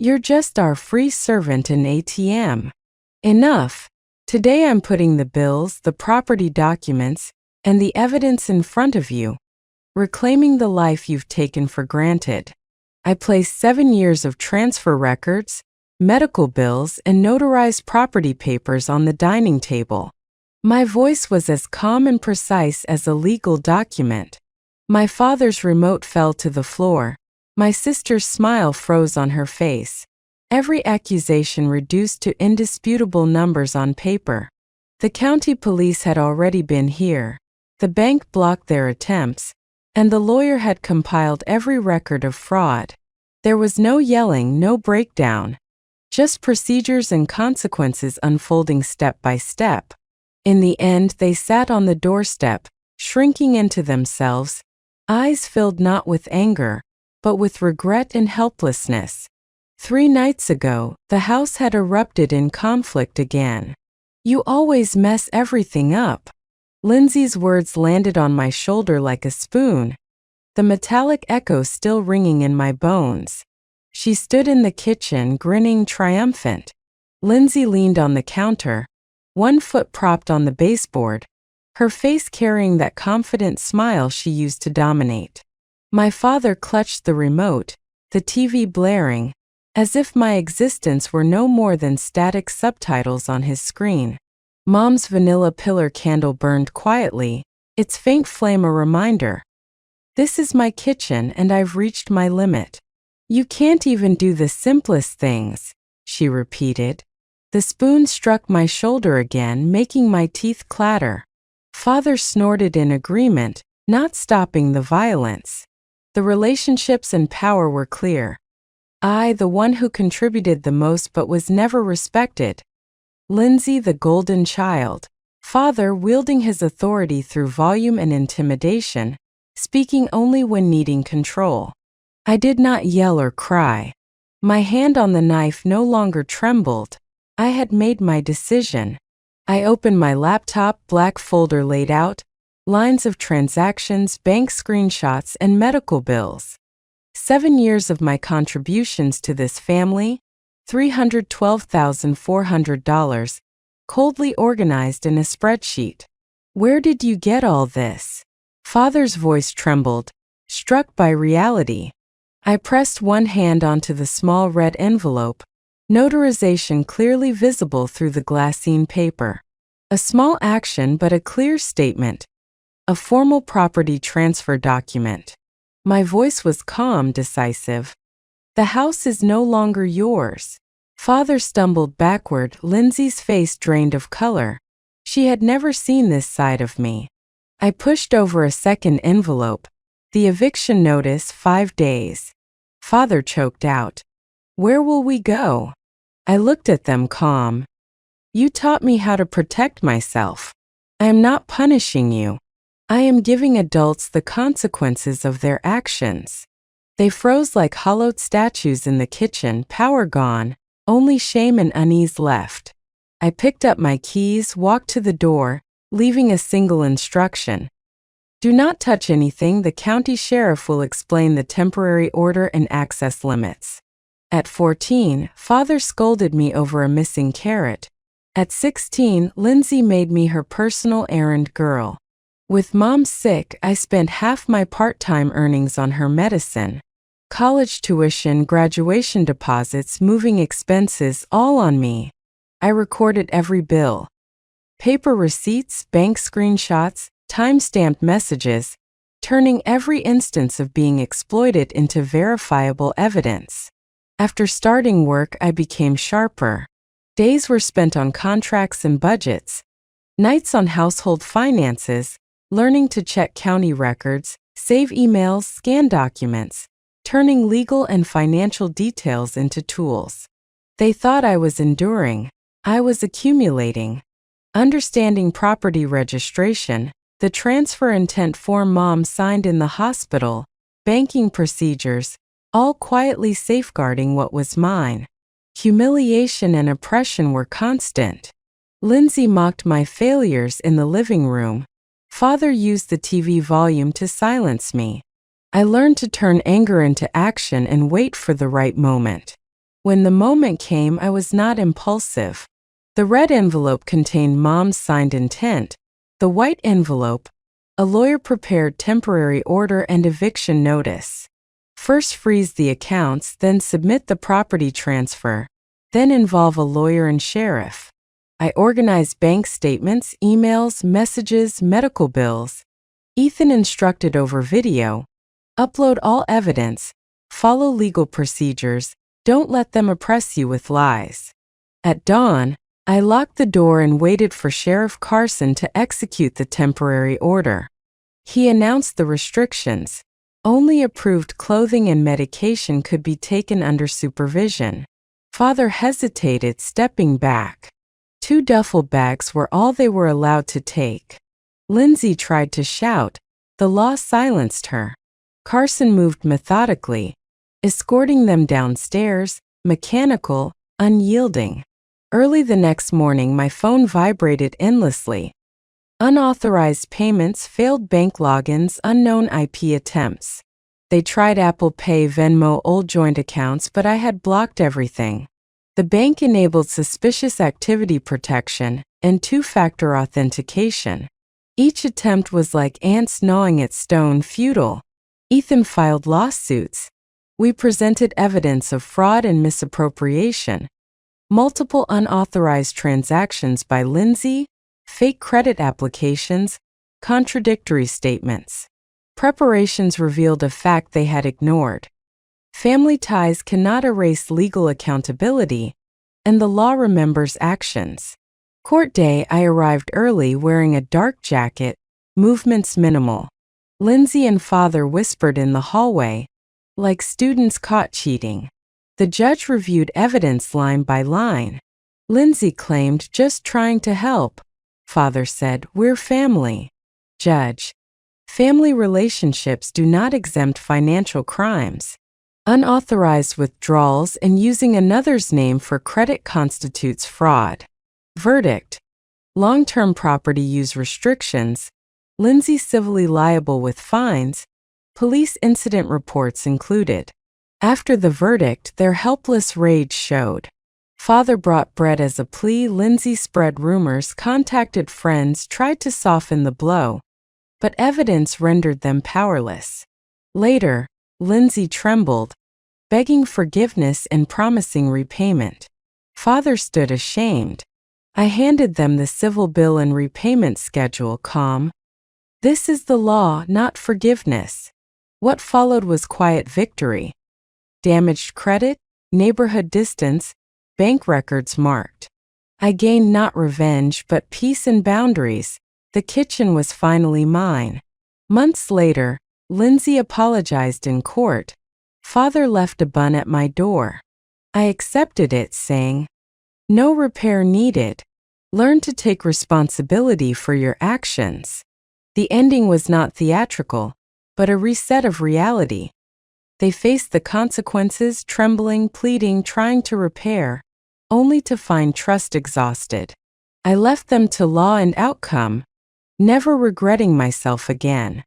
You're just our free servant in ATM. Enough. Today I'm putting the bills, the property documents, and the evidence in front of you, reclaiming the life you've taken for granted. I placed 7 years of transfer records, medical bills, and notarized property papers on the dining table. My voice was as calm and precise as a legal document. My father's remote fell to the floor. My sister's smile froze on her face. Every accusation reduced to indisputable numbers on paper. The county police had already been here. The bank blocked their attempts, and the lawyer had compiled every record of fraud. There was no yelling, no breakdown, just procedures and consequences unfolding step by step. In the end, they sat on the doorstep, shrinking into themselves, eyes filled not with anger, but with regret and helplessness. 3 nights ago, the house had erupted in conflict again. You always mess everything up. Lindsay's words landed on my shoulder like a spoon, the metallic echo still ringing in my bones. She stood in the kitchen, grinning triumphant. Lindsay leaned on the counter, one foot propped on the baseboard, her face carrying that confident smile she used to dominate. My father clutched the remote, the TV blaring, as if my existence were no more than static subtitles on his screen. Mom's vanilla pillar candle burned quietly, its faint flame a reminder. This is my kitchen and I've reached my limit. You can't even do the simplest things, she repeated. The spoon struck my shoulder again, making my teeth clatter. Father snorted in agreement, not stopping the violence. The relationships and power were clear. I, the one who contributed the most but was never respected. Lindsay, the golden child. Father wielding his authority through volume and intimidation, speaking only when needing control. I did not yell or cry. My hand on the knife no longer trembled. I had made my decision. I opened my laptop, black folder laid out, lines of transactions, bank screenshots, and medical bills. 7 years of my contributions to this family, $312,400, coldly organized in a spreadsheet. Where did you get all this? Father's voice trembled, struck by reality. I pressed one hand onto the small red envelope, notarization clearly visible through the glassine paper. A small action but a clear statement. A formal property transfer document. My voice was calm, decisive. The house is no longer yours. Father stumbled backward, Lindsay's face drained of color. She had never seen this side of me. I pushed over a second envelope. The eviction notice, 5 days. Father choked out. Where will we go? I looked at them calm. You taught me how to protect myself. I am not punishing you. I am giving adults the consequences of their actions. They froze like hollowed statues in the kitchen, power gone, only shame and unease left. I picked up my keys, walked to the door, leaving a single instruction. Do not touch anything. The county sheriff will explain the temporary order and access limits. At 14, Father scolded me over a missing carrot. At 16, Lindsay made me her personal errand girl. With Mom sick, I spent half my part-time earnings on her medicine. College tuition, graduation deposits, moving expenses, all on me. I recorded every bill. Paper receipts, bank screenshots, time-stamped messages, turning every instance of being exploited into verifiable evidence. After starting work, I became sharper. Days were spent on contracts and budgets, nights on household finances, learning to check county records, save emails, scan documents, turning legal and financial details into tools. They thought I was enduring. I was accumulating. Understanding property registration, the transfer intent form Mom signed in the hospital, banking procedures, all quietly safeguarding what was mine. Humiliation and oppression were constant. Lindsay mocked my failures in the living room. Father used the TV volume to silence me. I learned to turn anger into action and wait for the right moment. When the moment came, I was not impulsive. The red envelope contained Mom's signed intent. The white envelope, a lawyer-prepared temporary order and eviction notice. First freeze the accounts, then submit the property transfer, then involve a lawyer and sheriff. I organized bank statements, emails, messages, medical bills. Ethan instructed over video. Upload all evidence, follow legal procedures, don't let them oppress you with lies. At dawn, I locked the door and waited for Sheriff Carson to execute the temporary order. He announced the restrictions. Only approved clothing and medication could be taken under supervision. Father hesitated, stepping back. 2 duffel bags were all they were allowed to take. Lindsay tried to shout. The law silenced her. Carson moved methodically, escorting them downstairs, mechanical, unyielding. Early the next morning, my phone vibrated endlessly. Unauthorized payments, failed bank logins, unknown IP attempts. They tried Apple Pay, Venmo, old joint accounts, but I had blocked everything. The bank enabled suspicious activity protection and 2-factor authentication. Each attempt was like ants gnawing at stone, futile. Ethan filed lawsuits. We presented evidence of fraud and misappropriation. Multiple unauthorized transactions by Lindsay, fake credit applications, contradictory statements. Preparations revealed a fact they had ignored. Family ties cannot erase legal accountability, and the law remembers actions. Court day, I arrived early wearing a dark jacket, movements minimal. Lindsay and Father whispered in the hallway, like students caught cheating. The judge reviewed evidence line by line. Lindsay claimed, just trying to help. Father said, we're family. Judge, family relationships do not exempt financial crimes. Unauthorized withdrawals and using another's name for credit constitutes fraud. Verdict, long-term property use restrictions. Lindsay civilly liable with fines. Police incident reports included. After the verdict, their helpless rage showed. Father brought bread as a plea. Lindsay spread rumors, contacted friends, tried to soften the blow, but evidence rendered them powerless. Later, Lindsay trembled, begging forgiveness and promising repayment. Father stood ashamed. I handed them the civil bill and repayment schedule, calm. This is the law, not forgiveness. What followed was quiet victory. Damaged credit, neighborhood distance, bank records marked. I gained not revenge but peace and boundaries. The kitchen was finally mine. Months later, Lindsay apologized in court. Father left a bun at my door. I accepted it, saying, no repair needed. Learn to take responsibility for your actions. The ending was not theatrical, but a reset of reality. They faced the consequences, trembling, pleading, trying to repair, only to find trust exhausted. I left them to law and outcome, never regretting myself again.